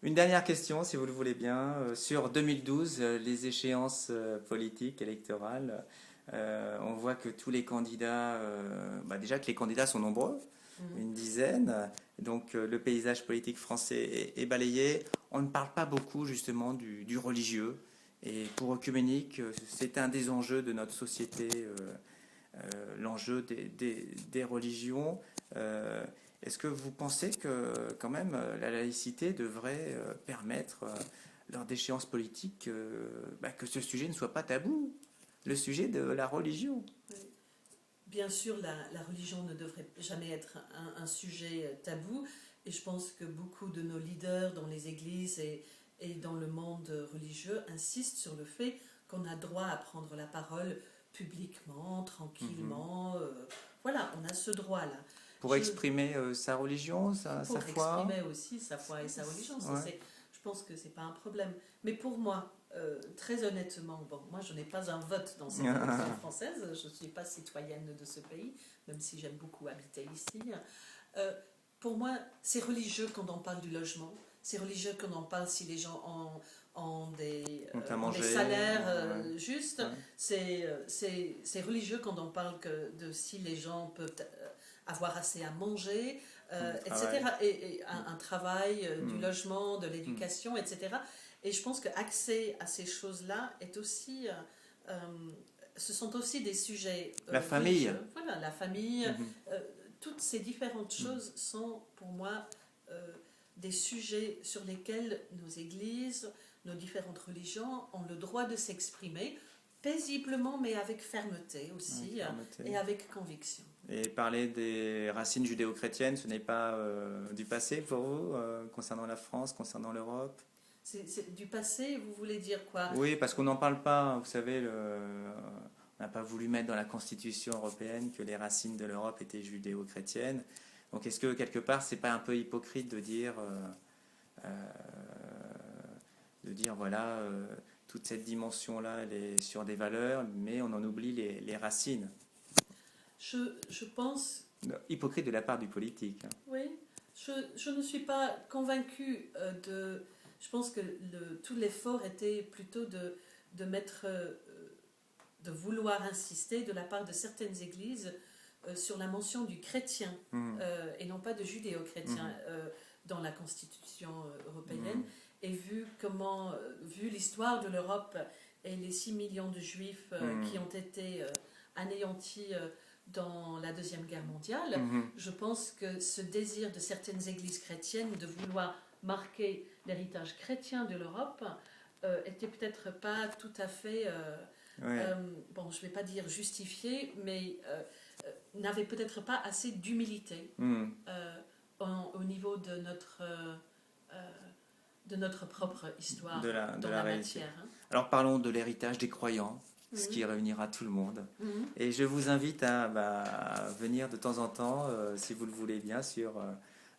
Une dernière question, si vous le voulez bien, sur 2012, les échéances politiques, électorales. On voit que tous les candidats, déjà que les candidats sont nombreux, Mhm. une dizaine, donc le paysage politique français est balayé. On ne parle pas beaucoup justement du religieux. Et pour Œcuménique, c'est un des enjeux de notre société, l'enjeu des religions. Euh, Est-ce que vous pensez que quand même la laïcité devrait permettre, lors d'échéances politiques, que ce sujet ne soit pas tabou, le sujet de la religion? Oui. Bien sûr, la religion ne devrait jamais être un sujet tabou, et je pense que beaucoup de nos leaders dans les églises et dans le monde religieux insistent sur le fait qu'on a droit à prendre la parole publiquement, Mhm. tranquillement. Voilà, on a ce droit-là. Pour Je, exprimer sa religion, sa pour foi? exprimer aussi sa foi et sa religion. Ouais. Je pense que c'est pas un problème. Mais pour moi, très honnêtement, bon, moi je n'ai pas un vote dans cette élection française, je ne suis pas citoyenne de ce pays, même si j'aime beaucoup habiter ici. Euh, pour moi, c'est religieux quand on parle du logement, c'est religieux quand on parle si les gens On t'a ont des mangé? salaires Ouais. justes, Ouais. c'est religieux quand on parle de si les gens peuvent avoir assez à manger, Le travail. etc. Et un travail, du Mm. logement, de Mm. l'éducation, etc. Et je pense que accès à ces choses-là est aussi, euh, ce sont aussi des sujets La famille. religieux. Voilà, la famille, Mhm. euh, toutes ces différentes Mm. choses sont pour moi euh, des sujets sur lesquels nos églises, nos différentes religions ont le droit de s'exprimer paisiblement, mais avec fermeté Avec aussi, fermeté. et avec conviction. Et parler des racines judéo-chrétiennes, ce n'est pas du passé pour vous, concernant la France, concernant l'Europe? C'est du passé, vous voulez dire quoi? Oui, parce qu'on n'en parle pas, vous savez, on n'a pas voulu mettre dans la Constitution européenne que les racines de l'Europe étaient judéo-chrétiennes. Donc est-ce que quelque part, c'est pas un peu hypocrite euh, de dire voilà, toute cette dimension-là, elle est sur des valeurs, mais on en oublie les racines? Je pense, Non, hypocrite de la part du politique, hein. oui, je ne suis pas convaincue Je pense que tout l'effort était plutôt de mettre, de vouloir insister de la part de certaines églises sur la mention du chrétien, Mhm. et non pas de judéo-chrétien, Mhm. dans la Constitution européenne. Mhm. Et vu l'histoire de l'Europe et les 6 millions de juifs qui Mhm. ont été anéantis dans la Deuxième Guerre mondiale, Mhm. je pense que ce désir de certaines églises chrétiennes de vouloir marquer l'héritage chrétien de l'Europe était peut-être pas tout à fait, Ouais. bon, je ne vais pas dire justifié, mais n'avait peut-être pas assez d'humilité Mhm. au niveau de notre propre histoire De dans la la réalité. matière. Hein. Alors parlons de l'héritage des croyants, ce qui Mhm. réunira tout le monde. Mhm. Et je vous invite à venir de temps en temps, si vous le voulez bien, sur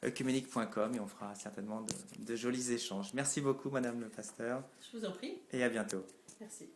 œcuménique.com et on fera certainement de jolis échanges. Merci beaucoup, Madame le Pasteur, Je vous en prie. et à bientôt. Merci.